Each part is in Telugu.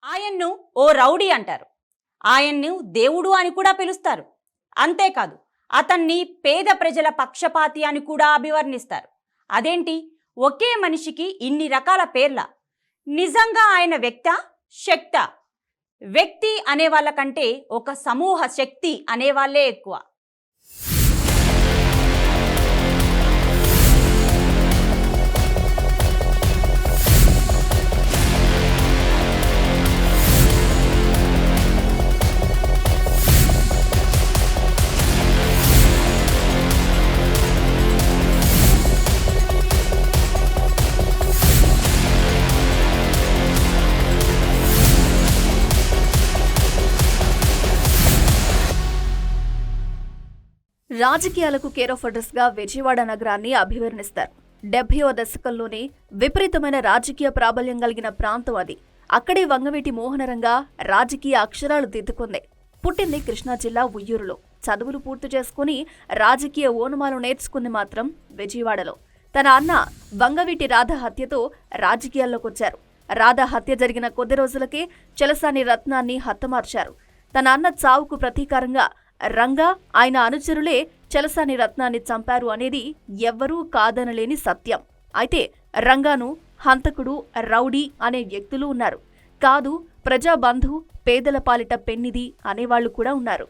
ఆయన్ను ఓ రౌడీ అంటారు. ఆయన్ను దేవుడు అని కూడా పిలుస్తారు. అంతేకాదు అతన్ని పేద ప్రజల పక్షపాతి అని కూడా అభివర్ణిస్తారు. అదేంటి, ఒకే మనిషికి ఇన్ని రకాల పేర్ల? నిజంగా ఆయన వ్యక్తా, శక్తా? వ్యక్తి అనేవాళ్ళ కంటే ఒక సమూహ శక్తి అనేవాళ్లే ఎక్కువ. రాజకీయాలకు కేర్ ఆఫ్ అడ్రస్ గా విజయవాడ నగరాన్ని అభివర్ణిస్తారు. 70వ దశకంలోనే విపరీతమైన రాజకీయ ప్రాబల్యం కలిగిన ప్రాంతం అది. అక్కడే వంగవీటి మోహనరంగ రాజకీయ అక్షరాలు దిద్దుకుంది. పుట్టింది కృష్ణా జిల్లా ఉయ్యూరులో. చదువులు పూర్తి చేసుకుని రాజకీయ ఓనమాలు నేర్చుకుంది మాత్రం విజయవాడలో. తన అన్న వంగవీటి రాధ హత్యతో రాజకీయాల్లోకొచ్చారు. రాధ హత్య జరిగిన కొద్ది రోజులకే చలసాని రత్నాన్ని హతమార్చారు. తన అన్న చావుకు ప్రతీకారంగా రంగా ఆయన అనుచరులే చలసాని రత్నాన్ని చంపారు అనేది ఎవ్వరూ కాదనలేని సత్యం. అయితే రంగాను హంతకుడు, రౌడీ అనే వ్యక్తులు ఉన్నారు. కాదు, ప్రజాబంధు, పేదల పాలిట పెన్నిది అనేవాళ్లు కూడా ఉన్నారు.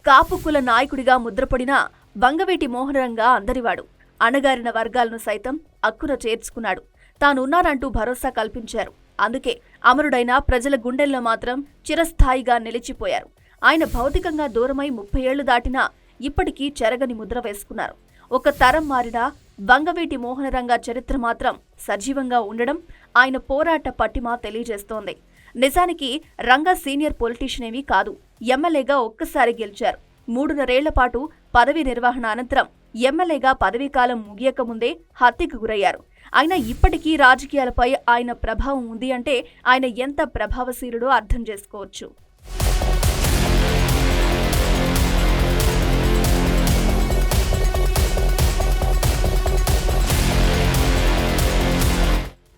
కాపు కుల నాయకుడిగా ముద్రపడిన వంగవీటి మోహనరంగ అందరివాడు. అణగారిన వర్గాలను సైతం అక్కున చేర్చుకున్నాడు. తానున్నానంటూ భరోసా కల్పించారు. అందుకే అమరుడైన ప్రజల గుండెల్లో మాత్రం చిరస్థాయిగా నిలిచిపోయారు. ఆయన భౌతికంగా దూరమై 30 ఏళ్లు దాటినా ఇప్పటికీ చెరగని ముద్ర వేసుకున్నారు. ఒక తరం మారినా వంగవీటి మోహనరంగ చరిత్ర మాత్రం సజీవంగా ఉండడం ఆయన పోరాట పటిమ తెలియజేస్తోంది. నిజానికి రంగ సీనియర్ పొలిటీషియన్ ఏమీ కాదు. ఎమ్మెల్యేగా ఒక్కసారి గెలిచారు. 3.5 ఏళ్ల పాటు పదవి నిర్వహణ అనంతరం ఎమ్మెల్యేగా పదవీకాలం ముగియకముందే హత్యకు గురయ్యారు. అయినా ఇప్పటికీ రాజకీయాలపై ఆయన ప్రభావం ఉంది అంటే ఆయన ఎంత ప్రభావశీలుడో అర్థం చేసుకోవచ్చు.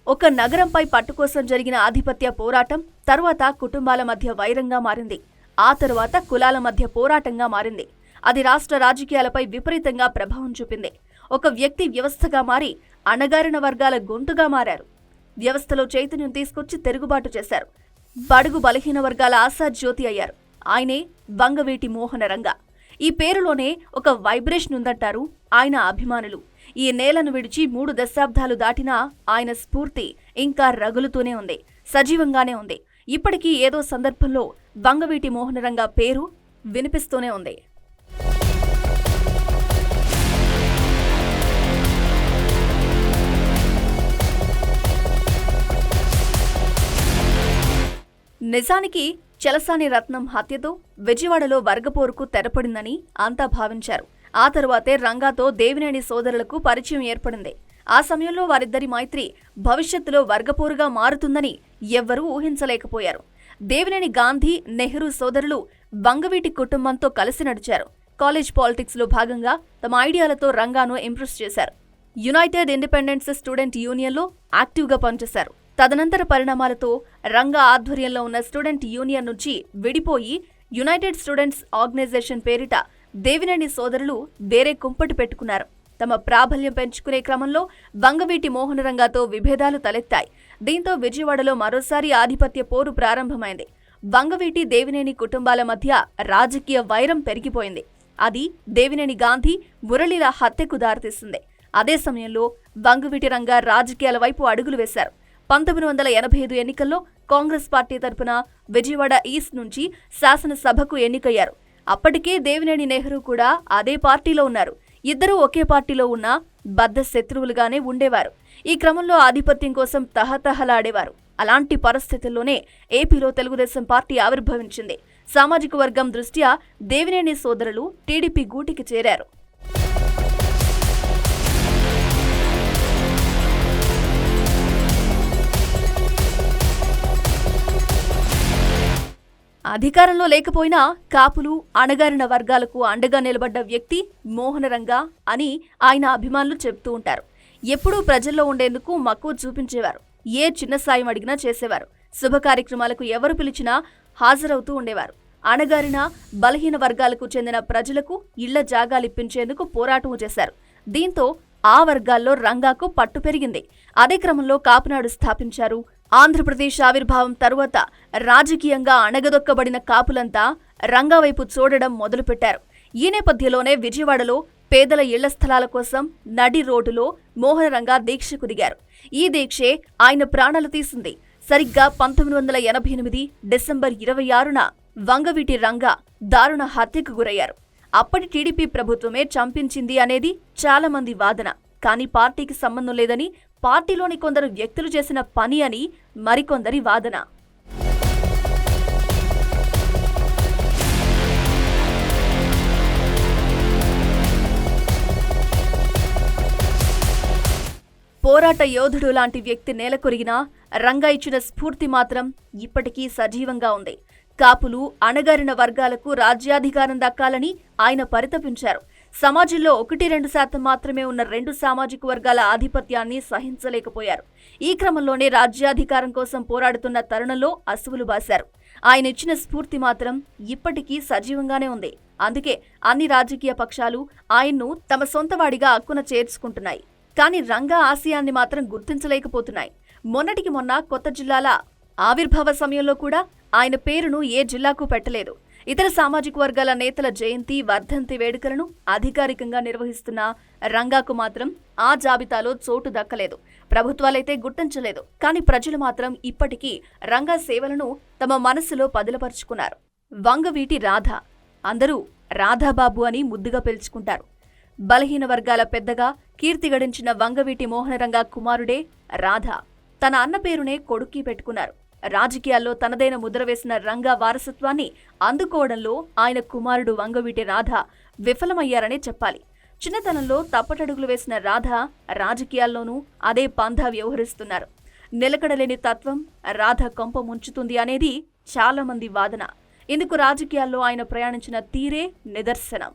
ఒక నగరంపై పట్టుకోసం జరిగిన ఆధిపత్య పోరాటం తరువాత కుటుంబాల మధ్య వైరంగా మారింది. ఆ తరువాత కులాల మధ్య పోరాటంగా మారింది. అది రాష్ట్ర రాజకీయాలపై విపరీతంగా ప్రభావం చూపింది. ఒక వ్యక్తి వ్యవస్థగా మారి అణగారిన వర్గాల గొంతుగా మారారు. వ్యవస్థలో చైతన్యం తీసుకొచ్చి తిరుగుబాటు చేశారు. బడుగు బలహీన వర్గాల ఆశాజ్యోతి అయ్యారు. ఆయనే వంగవీటి మోహనరంగ. ఈ పేరులోనే ఒక వైబ్రేషన్ ఉందంటారు ఆయన అభిమానులు. ఈ నేలను విడిచి 3 దశాబ్దాలు దాటినా ఆయన స్ఫూర్తి ఇంకా రగులుతూనే ఉంది, సజీవంగానే ఉంది. ఇప్పటికీ ఏదో సందర్భంలో వంగవీటి మోహనరంగ పేరు వినిపిస్తూనే ఉంది. నిజానికి చలసాని రత్నం హత్యతో విజయవాడలో వర్గపోరుకు తెరపడిందని అంతా భావించారు. ఆ తరువాతే రంగాతో దేవినేని సోదరులకు పరిచయం ఏర్పడింది. ఆ సమయంలో వారిద్దరి మైత్రి భవిష్యత్తులో వర్గపోరుగా మారుతుందని ఎవ్వరూ ఊహించలేకపోయారు. దేవినేని గాంధీ, నెహ్రూ సోదరులు వంగవీటి కుటుంబంతో కలిసి నడిచారు. కాలేజ్ పాలిటిక్స్ లో భాగంగా తమ ఐడియాలతో రంగాను ఇంప్రెస్ చేశారు. యునైటెడ్ ఇండిపెండెన్స్ స్టూడెంట్ యూనియన్లో యాక్టివ్గా పనిచేశారు. తదనంతర పరిణామాలతో రంగా ఆధ్వర్యంలో ఉన్న స్టూడెంట్ యూనియన్ నుంచి విడిపోయి యునైటెడ్ స్టూడెంట్స్ ఆర్గనైజేషన్ పేరిట దేవినేని సోదరులు వేరే కుంపటి పెట్టుకున్నారు. తమ ప్రాబల్యం పెంచుకునే క్రమంలో వంగవీటి మోహనరంగతో విభేదాలు తలెత్తాయి. దీంతో విజయవాడలో మరోసారి ఆధిపత్య పోరు ప్రారంభమైంది. వంగవీటి, దేవినేని కుటుంబాల మధ్య రాజకీయ వైరం పెరిగిపోయింది. అది దేవినేని గాంధీ, మురళీల హత్యకు దారితీసింది. అదే సమయంలో వంగవీటి రంగ రాజకీయాల వైపు అడుగులు వేశారు. 1985 ఎన్నికల్లో కాంగ్రెస్ పార్టీ తరపున విజయవాడ ఈస్ట్ నుంచి శాసనసభకు ఎన్నికయ్యారు. అప్పటికే దేవినేని నెహ్రూ కూడా అదే పార్టీలో ఉన్నారు. ఇద్దరూ ఒకే పార్టీలో ఉన్న బద్ధ శత్రువులుగానే ఉండేవారు. ఈ క్రమంలో ఆధిపత్యం కోసం తహతహలాడేవారు. అలాంటి పరిస్థితుల్లోనే ఏపీలో తెలుగుదేశం పార్టీ ఆవిర్భవించింది. సామాజిక వర్గం దృష్ట్యా దేవినేని సోదరులు టీడీపీ గూటికి చేరారు. అధికారంలో లేకపోయినా కాపులు, అణగారిన వర్గాలకు అండగా నిలబడ్డ వ్యక్తి మోహనరంగా అని ఆయన అభిమానులు చెబుతూ ఉంటారు. ఎప్పుడూ ప్రజల్లో ఉండేందుకు మక్కువ చూపించేవారు. ఏ చిన్న సాయం అడిగినా చేసేవారు. శుభ కార్యక్రమాలకు ఎవరు పిలిచినా హాజరవుతూ ఉండేవారు. అణగారిన, బలహీన వర్గాలకు చెందిన ప్రజలకు ఇళ్ల జాగాలిప్పించేందుకు పోరాటం చేశారు. దీంతో ఆ వర్గాల్లో రంగాకు పట్టు పెరిగింది. అదే క్రమంలో కాపునాడు స్థాపించారు. ఆంధ్రప్రదేశ్ ఆవిర్భావం తరువాత రాజకీయంగా అణగదొక్కబడిన కాపులంతా రంగా వైపు చూడడం మొదలుపెట్టారు. ఈ నేపథ్యంలోనే విజయవాడలో పేదల ఇళ్ల స్థలాల కోసం నడి రోడ్డులో మోహనరంగా దీక్షకు దిగారు. ఈ దీక్షే ఆయన ప్రాణాలు తీసింది. సరిగ్గా 1988 డిసెంబర్ 26న వంగవీటి రంగా దారుణ హత్యకు గురయ్యారు. అప్పటి టీడీపీ ప్రభుత్వమే చంపించింది అనేది చాలా మంది వాదన. కానీ పార్టీకి సంబంధం లేదని, పార్టీలోని కొందరు వ్యక్తులు చేసిన పని అని మరికొందరి వాదన. పోరాట యోధుడు లాంటి వ్యక్తి నేలకొరిగినా రంగా ఇచ్చిన స్ఫూర్తి మాత్రం ఇప్పటికీ సజీవంగా ఉంది. కాపులు, అణగారిన వర్గాలకు రాజ్యాధికారం దక్కాలని ఆయన పరితపించారు. సమాజంలో 1-2% మాత్రమే ఉన్న 2 సామాజిక వర్గాల ఆధిపత్యాన్ని సహించలేకపోయారు. ఈ క్రమంలోనే రాజ్యాధికారం కోసం పోరాడుతున్న తరుణంలో అసువులు బాశారు. ఆయన ఇచ్చిన స్ఫూర్తి మాత్రం ఇప్పటికీ సజీవంగానే ఉంది. అందుకే అన్ని రాజకీయ పక్షాలు ఆయన్ను తమ సొంతవాడిగా అక్కున చేర్చుకుంటున్నాయి. కానీ రంగా ఆశయాన్ని మాత్రం గుర్తించలేకపోతున్నాయి. మొన్నటికి మొన్న కొత్త జిల్లాల ఆవిర్భావ సమయంలో కూడా ఆయన పేరును ఏ జిల్లాకు పెట్టలేదు. ఇతర సామాజిక వర్గాల నేతల జయంతి, వర్ధంతి వేడుకలను అధికారికంగా నిర్వహిస్తున్న రంగాకు మాత్రం ఆ జాబితాలో చోటు దక్కలేదు. ప్రభుత్వాలైతే గుర్తించలేదు. కానీ ప్రజలు మాత్రం ఇప్పటికీ రంగా సేవలను తమ మనసులో పదిలపరుచుకున్నారు. వంగవీటి రాధ, అందరూ రాధాబాబు అని ముద్దుగా పిలుచుకుంటారు. బలహీన వర్గాల పెద్దగా కీర్తి గడించిన వంగవీటి మోహనరంగా కుమారుడే రాధ. తన అన్న పేరునే కొడుక్కి పెట్టుకున్నారు. రాజకీయాల్లో తనదైన ముద్ర వేసిన రంగా వారసత్వాన్ని అందుకోవడంలో ఆయన కుమారుడు వంగవీటి రాధ విఫలమయ్యారనే చెప్పాలి. చిన్నతనంలో తప్పటడుగులు వేసిన రాధ రాజకీయాల్లోనూ అదే పంథా వ్యవహరిస్తున్నారు. నిలకడలేని తత్వం రాధ కొంప ముంచుతుంది అనేది చాలా మంది వాదన. ఇందుకు రాజకీయాల్లో ఆయన ప్రయాణించిన తీరే నిదర్శనం.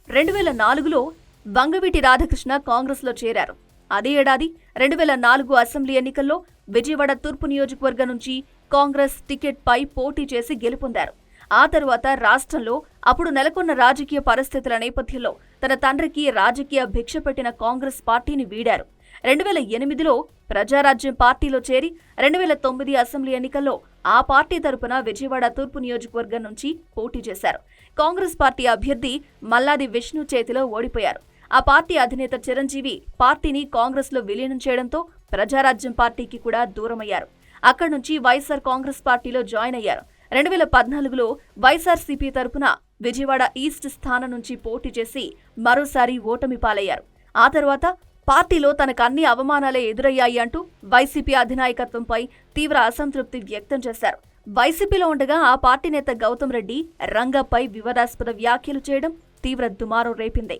2004లో వంగవీటి రాధాకృష్ణ కాంగ్రెస్లో చేరారు. అదే ఏడాది 2004 అసెంబ్లీ ఎన్నికల్లో విజయవాడ తూర్పు నియోజకవర్గం నుంచి కాంగ్రెస్ టికెట్పై పోటీ చేసి గెలుపొందారు. ఆ తరువాత రాష్ట్రంలో అప్పుడు నెలకొన్న రాజకీయ పరిస్థితుల నేపథ్యంలో తన తండ్రికి రాజకీయ భిక్ష పెట్టిన కాంగ్రెస్ పార్టీని వీడారు. 2008లో ప్రజారాజ్యం పార్టీలో చేరి 2009 అసెంబ్లీ ఎన్నికల్లో ఆ పార్టీ తరపున విజయవాడ తూర్పు నియోజకవర్గం నుంచి పోటీ చేశారు. కాంగ్రెస్ పార్టీ అభ్యర్థి మల్లాది విష్ణు చేతిలో ఓడిపోయారు. ఆ పార్టీ అధినేత చిరంజీవి పార్టీని కాంగ్రెస్లో విలీనం చేయడంతో ప్రజారాజ్యం పార్టీకి కూడా దూరమయ్యారు. అక్కడి నుంచి వైఎస్ఆర్ కాంగ్రెస్ పార్టీలో జాయిన్ అయ్యారు. 2014లో వైఎస్ఆర్సీపీ తరపున విజయవాడ ఈస్ట్ స్థానం నుంచి పోటీ చేసి మరోసారి ఓటమి పాలయ్యారు. ఆ తర్వాత పార్టీలో తనకు అన్ని అవమానాలే ఎదురయ్యాయి అంటూ వైసీపీ అధినాయకత్వంపై తీవ్ర అసంతృప్తి వ్యక్తం చేశారు. వైసీపీలో ఉండగా ఆ పార్టీ నేత గౌతమ్ రెడ్డి రంగాపై వివాదాస్పద వ్యాఖ్యలు చేయడం తీవ్ర దుమారం రేపింది.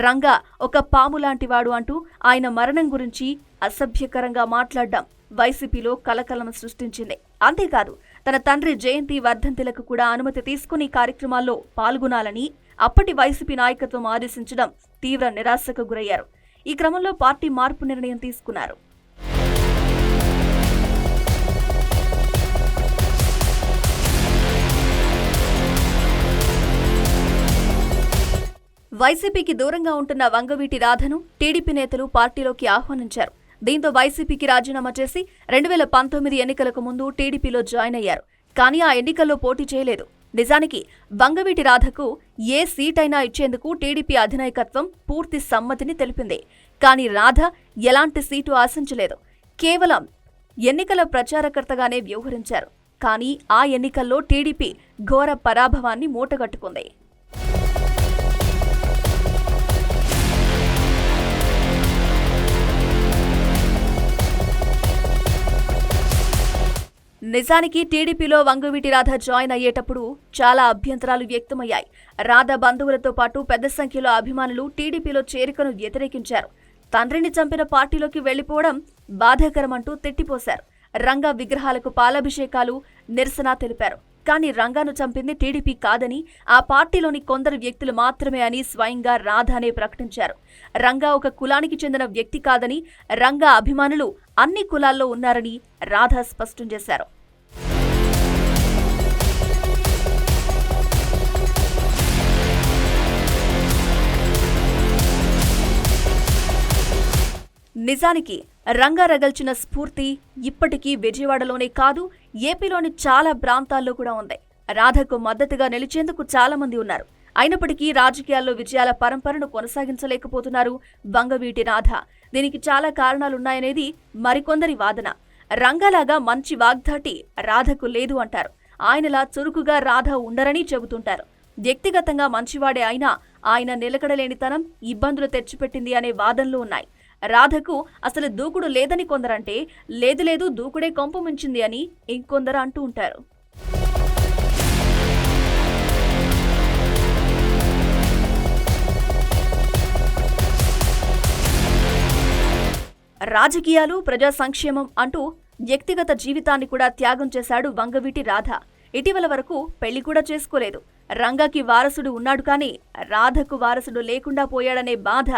రంగా ఒక పాము లాంటివాడు అంటూ ఆయన మరణం గురించి అసభ్యకరంగా మాట్లాడడం వైసీపీలో కలకలం సృష్టించింది. అంతేకాదు తన తండ్రి జయంతి, వర్ధంతిలకు కూడా అనుమతి తీసుకుని కార్యక్రమాల్లో పాల్గొనాలని అప్పటి వైసీపీ నాయకత్వం ఆదేశించడం తీవ్ర నిరాశకు గురయ్యారు. ఈ క్రమంలో పార్టీ మార్పు నిర్ణయం తీసుకున్నారు. వైసీపీకి దూరంగా ఉంటున్న వంగవీటి రాధను టీడీపీ నేతలు పార్టీలోకి ఆహ్వానించారు. దీంతో వైసీపీకి రాజీనామా చేసి 2019 ఎన్నికలకు ముందు టీడీపీలో జాయిన్ అయ్యారు. కానీ ఆ ఎన్నికల్లో పోటీ చేయలేదు. నిజానికి వంగవీటి రాధకు ఏ సీటైనా ఇచ్చేందుకు టీడీపీ అధినాయకత్వం పూర్తి సమ్మతిని తెలిపింది. కానీ రాధ ఎలాంటి సీటు ఆశించలేదు. కేవలం ఎన్నికల ప్రచారకర్తగానే వ్యవహరించారు. కానీ ఆ ఎన్నికల్లో టీడీపీ ఘోర పరాభవాన్ని మూటగట్టుకుంది. నిజానికి టీడీపీలో వంగవీటి రాధ జాయిన్ అయ్యేటప్పుడు చాలా అభ్యంతరాలు వ్యక్తమయ్యాయి. రాధ బంధువులతో పాటు పెద్ద సంఖ్యలో అభిమానులు టీడీపీలో చేరికను వ్యతిరేకించారు. తండ్రిని చంపిన పార్టీలోకి వెళ్లిపోవడం బాధాకరమంటూ తిట్టిపోశారు. రంగా విగ్రహాలకు పాలాభిషేకాలు, నిరసన తెలిపారు. కానీ రంగాను చంపింది టీడీపీ కాదని, ఆ పార్టీలోని కొందరు వ్యక్తులు మాత్రమే అని స్వయంగా రాధానే ప్రకటించారు. రంగా ఒక కులానికి చెందిన వ్యక్తి కాదని, రంగా అభిమానులు అన్ని కులాల్లో ఉన్నారని రాధా స్పష్టం చేశారు. నిజానికి రంగా రగల్చిన స్ఫూర్తి ఇప్పటికీ విజయవాడలోనే కాదు, ఏపీలోని చాలా ప్రాంతాల్లో కూడా ఉంది. రాధకు మద్దతుగా నిలిచేందుకు చాలా మంది ఉన్నారు. అయినప్పటికీ రాజకీయాల్లో విజయాల పరంపరను కొనసాగించలేకపోతున్నారు వంగవీటి రాధ. దీనికి చాలా కారణాలున్నాయనేది మరికొందరి వాదన. రంగాలాగా మంచి వాగ్దాటి రాధకు లేదు అంటారు. ఆయనలా చురుకుగా రాధ ఉండరని చెబుతుంటారు. వ్యక్తిగతంగా మంచివాడే అయినా ఆయన నిలకడలేనితనం ఇబ్బందులు తెచ్చిపెట్టింది అనే వాదనలు ఉన్నాయి. రాధకు అసలు దూకుడు లేదని కొందరంటే, లేదు దూకుడే కొంప ముంచింది అని ఇంకొందరు అంటూ ఉంటారు. రాజకీయాలు, ప్రజా సంక్షేమం అంటూ వ్యక్తిగత జీవితాన్ని కూడా త్యాగం చేశాడు వంగవీటి రాధ. ఇటీవల వరకు పెళ్లి కూడా చేసుకోలేదు. రంగాకి వారసుడు ఉన్నాడు కానీ రాధకు వారసుడు లేకుండా పోయాడనే బాధ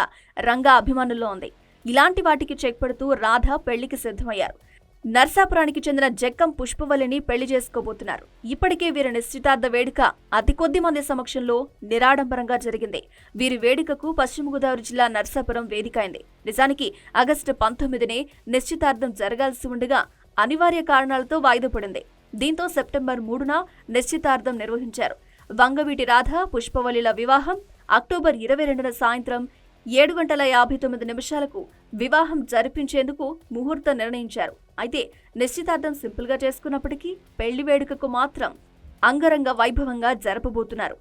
రంగా అభిమానుల్లో ఉంది. ఇలాంటి వాటికి చెక్ పెడుతూ రాధ పెళ్లికి సిద్ధమయ్యారు. నర్సాపురానికి చెందిన జక్కం పుష్పవల్లిని పెళ్లి చేసుకోబోతున్నారు. ఇప్పటికే వీరి నిశ్చితార్థ వేడుక అతి కొద్ది మంది సమక్షంలో నిరాడంబరంగా జరిగింది. వీరి వేడుకకు పశ్చిమ గోదావరి జిల్లా నర్సాపురం వేదికైంది. నిజానికి ఆగస్టు 19నే నిశ్చితార్థం జరగాల్సి ఉండగా అనివార్య కారణాలతో వాయిదా పడింది. దీంతో సెప్టెంబర్ 3న నిశ్చితార్థం నిర్వహించారు. వంగవీటి రాధ, పుష్పవల్లిల వివాహం అక్టోబర్ 22న సాయంత్రం 7:59 వివాహం జరిపించేందుకు ముహూర్తం నిర్ణయించారు. అయితే నిశ్చితార్థం సింపుల్ గా చేసుకున్నప్పటికీ పెళ్లి వేడుకకు మాత్రం అంగరంగ వైభవంగా జరపబోతున్నారు.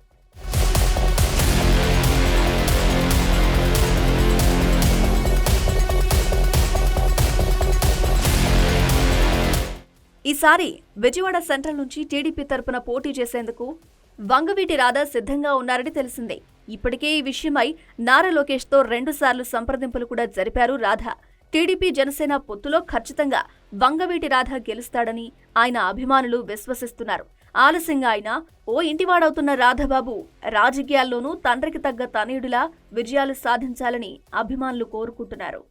ఈసారి విజయవాడ సెంట్రల్ నుంచి టీడీపీ తరపున పోటీ చేసేందుకు వంగవీటి రాధ సిద్ధంగా ఉన్నారని తెలిసిందే. ఇప్పటికే ఈ విషయమై నారా లోకేష్తో 2 సార్లు సంప్రదింపులు కూడా జరిపారు రాధ. టీడీపీ జనసేన పొత్తులో ఖచ్చితంగా వంగవీటి రాధ గెలుస్తాడని ఆయన అభిమానులు విశ్వసిస్తున్నారు. ఆలస్యంగా అయినా ఓ ఇంటివాడవుతున్న రాధబాబు రాజకీయాల్లోనూ తండ్రికి తగ్గ తనయుడిలా విజయాలు సాధించాలని అభిమానులు కోరుకుంటున్నారు.